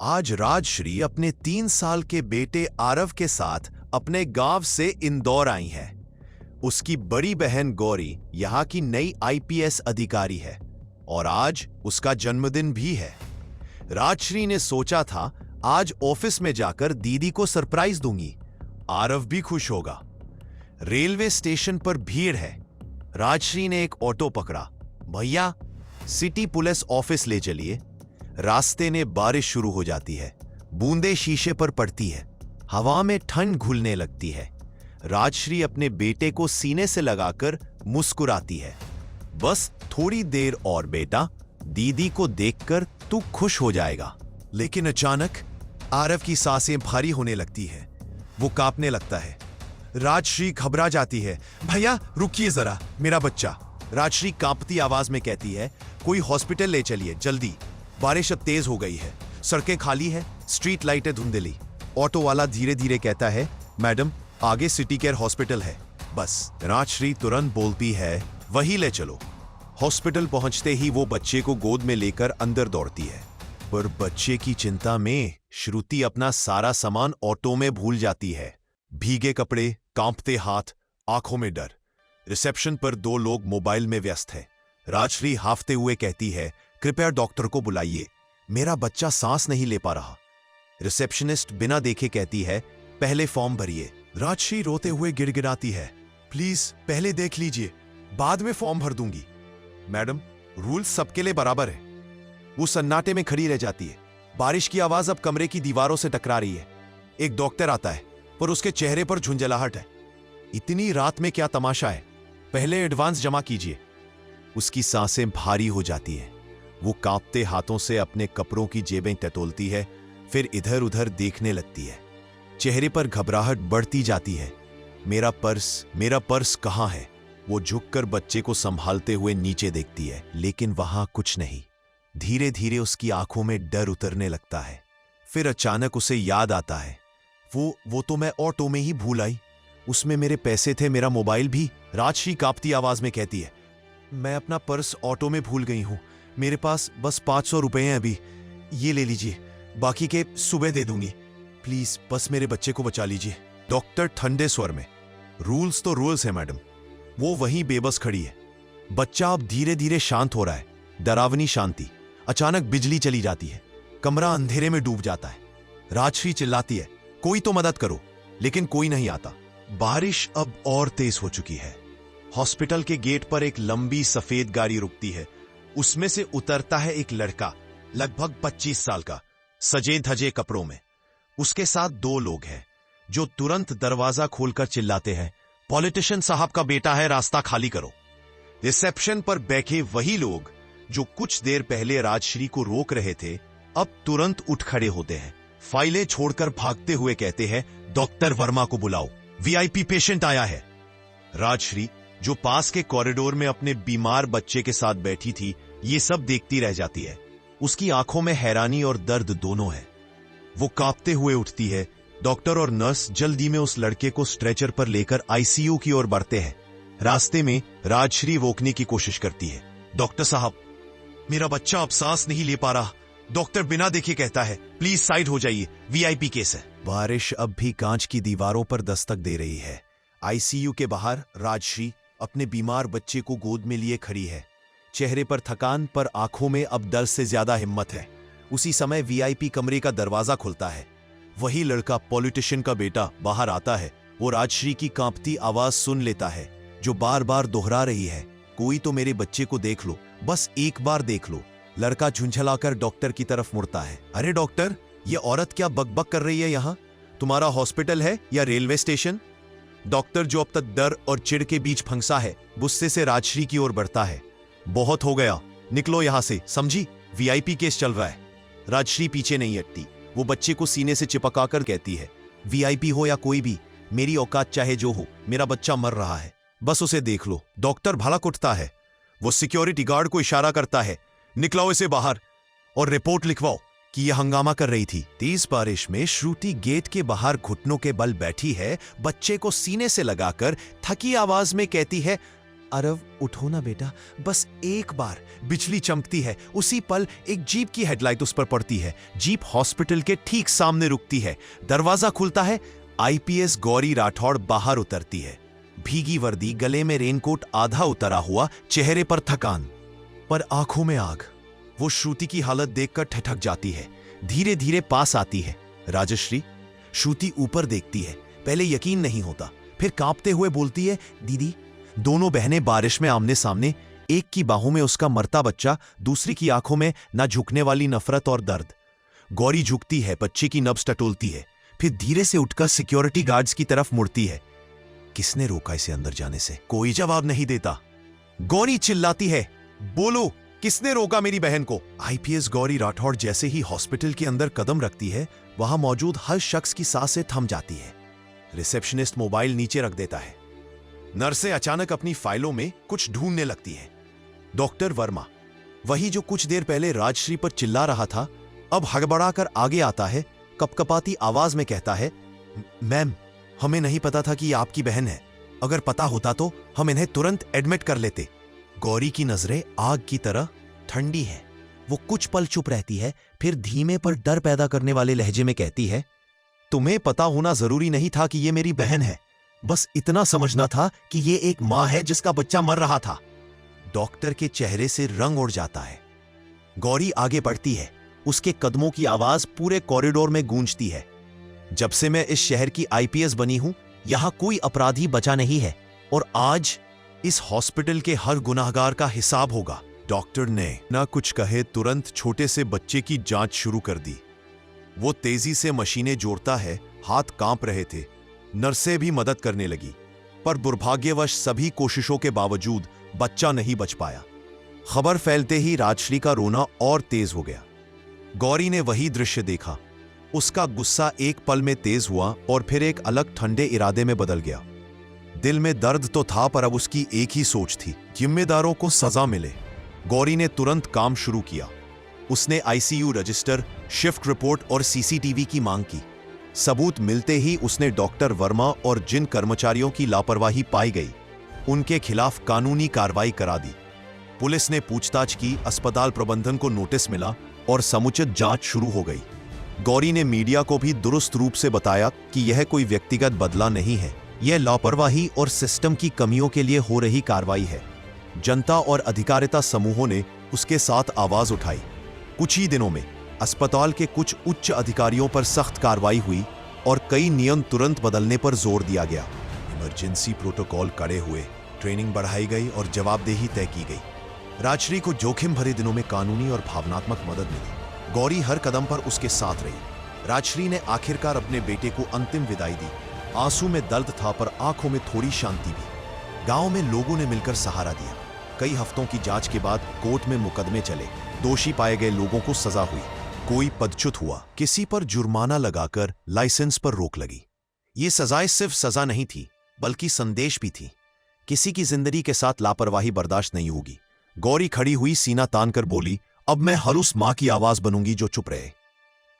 आज राजश्री अपने 3 साल के बेटे आरव के साथ अपने गांव से इंदौर आई है। उसकी बड़ी बहन गौरी यहाँ की नई आईपीएस अधिकारी है और आज उसका जन्मदिन भी है। राजश्री ने सोचा था आज ऑफिस में जाकर दीदी को सरप्राइज दूंगी, आरव भी खुश होगा। रेलवे स्टेशन पर भीड़ है। राजश्री ने एक ऑटो पकड़ा। भैया, सिटी पुलिस ऑफिस ले चलिए। रास्ते में बारिश शुरू हो जाती है। बूंदे शीशे पर पड़ती है। हवा में ठंड घुलने लगती है। राजश्री अपने बेटे को सीने से लगाकर मुस्कुराती है। बस थोड़ी देर और बेटा, दीदी को देखकर तू खुश हो जाएगा। लेकिन अचानक आरव की सांसें भारी होने लगती है। वो कांपने लगता है। राजश्री घबरा जाती है। भैया रुकिए जरा, मेरा बच्चा। राजश्री कांपती आवाज में कहती है, कोई हॉस्पिटल ले चलिए जल्दी। बारिश अब तेज हो गई है, सड़कें खाली है, स्ट्रीट लाइटें धुंधली। ऑटो वाला धीरे धीरे कहता है, मैडम आगे सिटी केयर हॉस्पिटल है। बस राजश्री तुरंत बोलती है, वही ले चलो। हॉस्पिटल पहुंचते ही वो बच्चे को गोद में लेकर अंदर दौड़ती है, पर बच्चे की चिंता में श्रुति अपना सारा सामान ऑटो में भूल जाती है। भीगे कपड़े, कांपते हाथ, आंखों में डर। रिसेप्शन पर 2 लोग मोबाइल में व्यस्त हैं। राजश्री हाफते हुए कहती है, कृपया डॉक्टर को बुलाइए, मेरा बच्चा सांस नहीं ले पा रहा। रिसेप्शनिस्ट बिना देखे कहती है, पहले फॉर्म भरिए। राजश्री रोते हुए गिड़गिड़ाती है, प्लीज पहले देख लीजिए, बाद में फॉर्म भर दूंगी। मैडम, रूल्स सबके लिए बराबर है। वो सन्नाटे में खड़ी रह जाती है। बारिश की आवाज अब कमरे की दीवारों से टकरा रही है। एक डॉक्टर आता है, पर उसके चेहरे पर झुंझलाहट है। इतनी रात में क्या तमाशा है? पहले एडवांस जमा कीजिए। उसकी सांसें भारी हो जाती हैं। वो कांपते हाथों से अपने कपड़ों की जेबें टटोलती है, फिर इधर उधर देखने लगती है। चेहरे पर घबराहट बढ़ती जाती है। मेरा पर्स कहाँ है? वो झुककर बच्चे को संभालते हुए नीचे देखती है, लेकिन वहां कुछ नहीं। धीरे धीरे उसकी आंखों में डर उतरने लगता है। फिर अचानक उसे याद आता है, वो तो मैं ऑटो में ही भूल आई। उसमें मेरे पैसे थे, मेरा मोबाइल भी। राजश्री कांपती आवाज में कहती है, मैं अपना पर्स ऑटो में भूल गई हूं। मेरे पास बस 500 रुपए हैं अभी, ये ले लीजिए, बाकी के सुबह दे दूंगी। प्लीज बस मेरे बच्चे को बचा लीजिए। डॉक्टर ठंडे स्वर में, रूल्स तो रूल्स है मैडम। वो वहीं बेबस खड़ी है। बच्चा अब धीरे धीरे शांत हो रहा है, डरावनी शांति। अचानक बिजली चली जाती है। कमरा अंधेरे में डूब जाता है। राजश्री चिल्लाती है, कोई तो मदद करो, लेकिन कोई नहीं आता। बारिश अब और तेज हो चुकी है। हॉस्पिटल के गेट पर एक लंबी सफेद गाड़ी रुकती है। उसमें से उतरता है एक लड़का, लगभग 25 साल का, सजे धजे कपड़ों में। उसके साथ 2 लोग हैं, जो तुरंत दरवाजा खोलकर चिल्लाते हैं, पॉलिटिशियन साहब का बेटा है, रास्ता खाली करो। रिसेप्शन पर बैठे वही लोग जो कुछ देर पहले राजश्री को रोक रहे थे, अब तुरंत उठ खड़े होते हैं। फाइलें छोड़कर भागते हुए कहते हैं, डॉक्टर वर्मा को बुलाओ, वीआईपी पेशेंट आया है। राजश्री, जो पास के कॉरिडोर में अपने बीमार बच्चे के साथ बैठी थी, ये सब देखती रह जाती है। उसकी आंखों में हैरानी और दर्द दोनों है। वो कांपते हुए उठती है। डॉक्टर और नर्स जल्दी में उस लड़के को स्ट्रेचर पर लेकर आईसीयू की ओर बढ़ते हैं। रास्ते में राजश्री रोकने की कोशिश करती है, डॉक्टर साहब, मेरा बच्चा अब सांस नहीं ले पा रहा। डॉक्टर बिना देखे कहता है, प्लीज साइड हो जाइए, वीआईपी केस है। बारिश अब भी कांच की दीवारों पर दस्तक दे रही है। आईसीयू के बाहर राजश्री अपने बीमार बच्चे को गोद में लिए खड़ी है। चेहरे पर थकान, पर आंखों में अब डर से ज्यादा हिम्मत है। उसी समय वीआईपी कमरे का दरवाजा खुलता है। वही लड़का, पॉलिटिशियन का बेटा, बाहर आता है। वो राजश्री की कांपती आवाज सुन लेता है, जो बार बार दोहरा रही है, कोई तो मेरे बच्चे को देख लो, बस एक बार देख लो। लड़का झुंझलाकर डॉक्टर की तरफ मुड़ता है। अरे डॉक्टर, ये औरत क्या बकबक कर रही है यहाँ? तुम्हारा हॉस्पिटल है या रेलवे स्टेशन? डॉक्टर, जो अब तक डर और चिढ़ के बीच फंसा है, गुस्से से राजश्री की ओर बढ़ता है। बहुत हो गया, निकलो यहां से, समझी? वीआईपी केस चल रहा है। राजश्री पीछे नहीं हटती। वो बच्चे को सीने से चिपकाकर कहती है, वीआईपी हो या कोई भी, मेरी औकात चाहे जो हो, मेरा बच्चा मर रहा है, बस उसे देख लो। डॉक्टर भड़क उठता है। वो सिक्योरिटी गार्ड को इशारा करता है, निकलाओ इसे बाहर और रिपोर्ट लिखवाओ कि यह हंगामा कर रही थी। तेज बारिश में श्रुति गेट के बाहर घुटनों के बल बैठी है। बच्चे को सीने से लगाकर थकी आवाज में कहती है, आरव उठो ना बेटा, बस एक बार। बिजली चमकती है, उसी पल एक जीप की हेडलाइट उस पर पड़ती है। जीप हॉस्पिटल के ठीक सामने रुकती है। दरवाजा खुलता है। आईपीएस गौरी राठौड़ बाहर उतरती है। भीगी वर्दी, गले में रेनकोट आधा उतरा हुआ, चेहरे पर थकान, पर आंखों में आग। वो श्रुति की हालत देखकर ठिठक जाती है। धीरे धीरे पास आती है। राजश्री। श्रुति ऊपर देखती है। पहले यकीन नहीं होता, फिर कांपते हुए बोलती है, दीदी। दोनों बहनें बारिश में आमने सामने, एक की बाहों में उसका मरता बच्चा, दूसरी की आंखों में ना झुकने वाली नफरत और दर्द। गौरी झुकती है, बच्चे की नब्ज टटोलती है, फिर धीरे से उठकर सिक्योरिटी गार्ड्स की तरफ मुड़ती है। किसने रोका इसे अंदर जाने से? कोई जवाब नहीं देता। गौरी चिल्लाती है, बोलो, किसने रोका मेरी बहन को? आईपीएस गौरी राठौड़ जैसे ही हॉस्पिटल के अंदर कदम रखती है, वहां मौजूद हर शख्स की सांसें थम जाती है। रिसेप्शनिस्ट मोबाइल नीचे रख देता है। नर्सें अचानक अपनी फाइलों में कुछ ढूंढने लगती है। डॉक्टर वर्मा, वही जो कुछ देर पहले राजश्री पर चिल्ला रहा था, अब हड़बड़ाकर आगे आता है। कपकपाती आवाज में कहता है, मैम, हमें नहीं पता था कि ये आपकी बहन है। अगर पता होता तो हम इन्हें तुरंत एडमिट कर लेते। गौरी की नजरें आग की तरह ठंडी है। वो कुछ पल चुप रहती है, फिर धीमे पर डर पैदा करने वाले लहजे में कहती है, तुम्हें पता होना जरूरी नहीं था कि ये मेरी बहन है। बस इतना समझना था कि ये एक मां है जिसका बच्चा मर रहा था। डॉक्टर के चेहरे से रंग उड़ जाता है। गौरी आगे बढ़ती है। उसके कदमों की आवाज पूरे कॉरिडोर में गूंजती है। जब से मैं इस शहर की आईपीएस बनी हूं, यहां कोई अपराधी बचा नहीं है, और आज इस हॉस्पिटल के हर गुनाहगार का हिसाब होगा। डॉक्टर ने ना कुछ कहे तुरंत छोटे से बच्चे की जांच शुरू कर दी। वो तेजी से मशीनें जोड़ता है, हाथ कांप रहे थे। नर्सें भी मदद करने लगी, पर दुर्भाग्यवश सभी कोशिशों के बावजूद बच्चा नहीं बच पाया। खबर फैलते ही राजश्री का रोना और तेज हो गया। गौरी ने वही दृश्य देखा। उसका गुस्सा एक पल में तेज हुआ और फिर एक अलग ठंडे इरादे में बदल गया। दिल में दर्द तो था, पर अब उसकी एक ही सोच थी, जिम्मेदारों को सजा मिले। गौरी ने तुरंत काम शुरू किया। उसने आईसीयू रजिस्टर, शिफ्ट रिपोर्ट और सीसीटीवी की मांग की। सबूत मिलते ही उसने डॉक्टर वर्मा और जिन कर्मचारियों की लापरवाही पाई गई, उनके खिलाफ कानूनी कार्रवाई करा दी। पुलिस ने पूछताछ की, अस्पताल प्रबंधन को नोटिस मिला और समुचित जांच शुरू हो गई। गौरी ने मीडिया को भी दुरुस्त रूप से बताया कि यह कोई व्यक्तिगत बदला नहीं है, यह लापरवाही और सिस्टम की कमियों के लिए हो रही कार्रवाई है। जनता और अधिकारिता समूहों ने उसके साथ आवाज उठाई। कुछ ही दिनों में अस्पताल के कुछ उच्च अधिकारियों पर सख्त कार्रवाई हुई और कई नियम तुरंत बदलने पर जोर दिया गया। इमरजेंसी प्रोटोकॉल कड़े हुए, ट्रेनिंग बढ़ाई गई और जवाबदेही तय की गई। राजश्री को जोखिम भरे दिनों में कानूनी और भावनात्मक मदद मिली। गौरी हर कदम पर उसके साथ रही। राजश्री ने आखिरकार अपने बेटे को अंतिम विदाई दी। आंसू में दर्द था, पर आंखों में थोड़ी शांति भी। गांव में लोगों ने मिलकर सहारा दिया। कई हफ्तों की जांच के बाद कोर्ट में मुकदमे चले। दोषी पाए गए लोगों को सजा हुई। कोई पदच्युत हुआ। किसी पर जुर्माना लगाकर लाइसेंस पर रोक लगी। ये सजाएं सिर्फ सजा नहीं थी, बल्कि संदेश भी थी। किसी की जिंदगी के साथ लापरवाही बर्दाश्त नहीं होगी। गौरी खड़ी हुई, सीना तान कर बोली, अब मैं हर उस मां की आवाज बनूंगी जो चुप रहे।